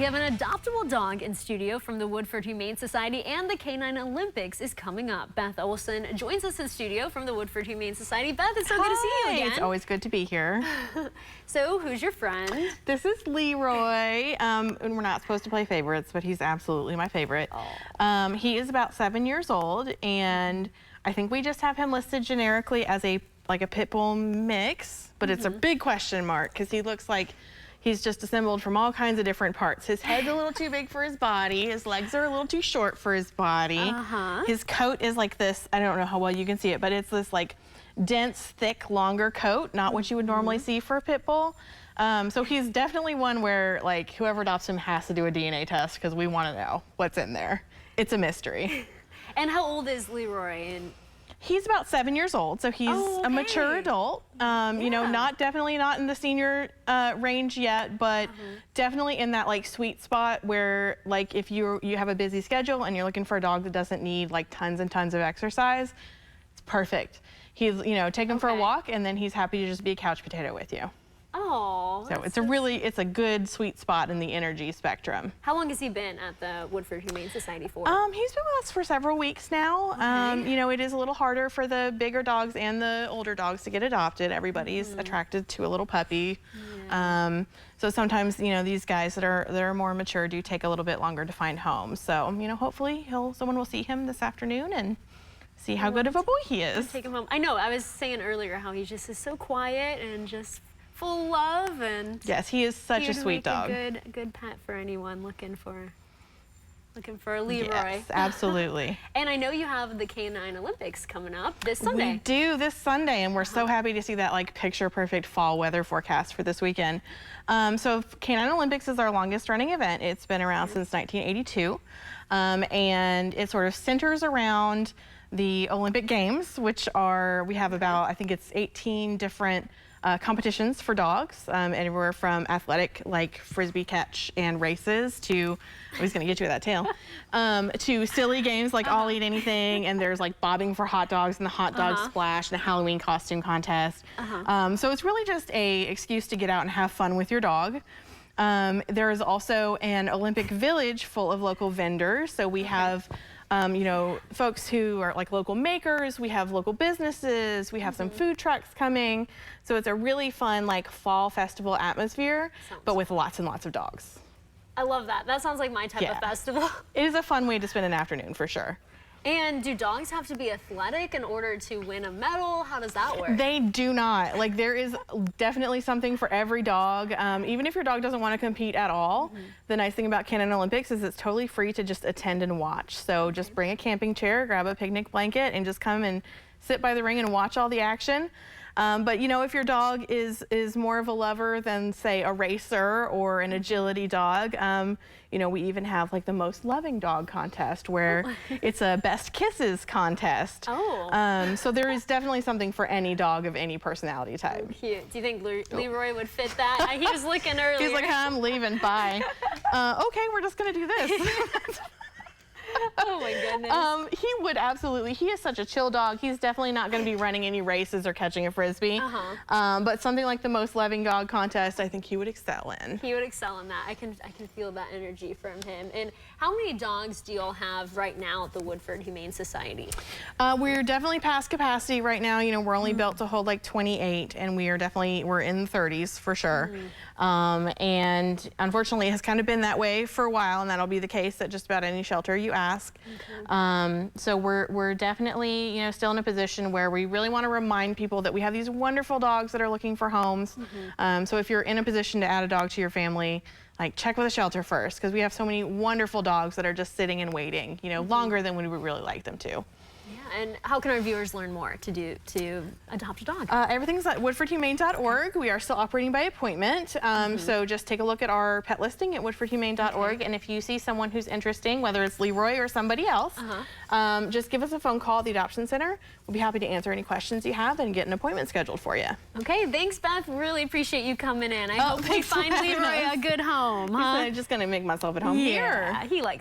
We have an adoptable dog in studio from the Woodford Humane Society, and the Canine Olympics is coming up. Beth Olson joins us in studio from the Woodford Humane Society. Beth, it's so good to see you again. It's always good to be here. So, who's your friend? This is Leroy, and we're not supposed to play favorites, but he's absolutely my favorite. He is about 7 years old, and I think we just have him listed generically as a pit bull mix, but it's a big question mark because he looks like he's just assembled from all kinds of different parts. His head's a little too big for his body. His legs are a little too short for his body. His coat is like this, I don't know how well you can see it, but it's this like dense, thick, longer coat, not what you would normally see for a pit bull. So he's definitely one where like whoever adopts him has to do a DNA test because we want to know what's in there. It's a mystery. And how old is Leroy? He's about 7 years old, so he's a mature adult. You know, definitely not in the senior range yet, but definitely in that like sweet spot where like if you have a busy schedule and you're looking for a dog that doesn't need like tons and tons of exercise, it's perfect. He's, you know, take him for a walk and then he's happy to just be a couch potato with you. Oh, so it's a good sweet spot in the energy spectrum. How long has he been at the Woodford Humane Society for? He's been with us for several weeks now. You know, it is a little harder for the bigger dogs and the older dogs to get adopted. Everybody's attracted to a little puppy. So sometimes, you know, these guys that are more mature do take a little bit longer to find homes. So, you know, hopefully someone will see him this afternoon and see how good of a boy he is. Take him home. I know, I was saying earlier how he just is so quiet and just full of love, and yes, he is such a sweet dog. A good pet for anyone looking for a Leroy. Yes, absolutely. And I know you have the Canine Olympics coming up this Sunday. We do this Sunday, and we're so happy to see that like picture perfect fall weather forecast for this weekend. So Canine Olympics is our longest running event. It's been around since 1982, and it sort of centers around the Olympic Games, which we have about, I think it's 18 different competitions for dogs, anywhere from athletic, like frisbee catch and races, to, I was gonna get you with that tail, to silly games like I'll eat anything, and there's like bobbing for hot dogs and the hot dog splash and a Halloween costume contest. So it's really just a excuse to get out and have fun with your dog. There is also an Olympic village full of local vendors. So we have you know, folks who are like local makers, we have local businesses, we have some food trucks coming. So it's a really fun like fall festival atmosphere, but with lots and lots of dogs. I love that. That sounds like my type of festival. It is a fun way to spend an afternoon for sure. And do dogs have to be athletic in order to win a medal? How does that work? They do not. Like, there is definitely something for every dog. Even if your dog doesn't want to compete at all, the nice thing about Canine Olympics is it's totally free to just attend and watch. So just bring a camping chair, grab a picnic blanket, and just come and sit by the ring and watch all the action. But you know, if your dog is more of a lover than say a racer or an agility dog, you know, we even have like the most loving dog contest where it's a best kisses contest. So there is definitely something for any dog of any personality type. Oh, cute. Do you think Leroy would fit that? He was looking earlier. He's like, I'm leaving, bye. Okay, we're just gonna do this. Oh my goodness. He would absolutely. He is such a chill dog. He's definitely not going to be running any races or catching a frisbee. But something like the most loving dog contest, I think he would excel in. He would excel in that. I can feel that energy from him. And how many dogs do you all have right now at the Woodford Humane Society? We're definitely past capacity right now. You know, we're only built to hold like 28, and we're in the 30s for sure. And unfortunately, it has kind of been that way for a while, and that'll be the case at just about any shelter you ask. So we're definitely, you know, still in a position where we really want to remind people that we have these wonderful dogs that are looking for homes. So if you're in a position to add a dog to your family, like check with a shelter first, because we have so many wonderful dogs that are just sitting and waiting, you know, longer than we would really like them to. Yeah, and how can our viewers learn more to adopt a dog? Everything's at woodfordhumane.org. We are still operating by appointment. So just take a look at our pet listing at woodfordhumane.org. And if you see someone who's interesting, whether it's Leroy or somebody else, just give us a phone call at the Adoption Center. We'll be happy to answer any questions you have and get an appointment scheduled for you. Okay, thanks, Beth. Really appreciate you coming in. I hope we find Leroy a good home. I'm just going to make myself at home here. He likes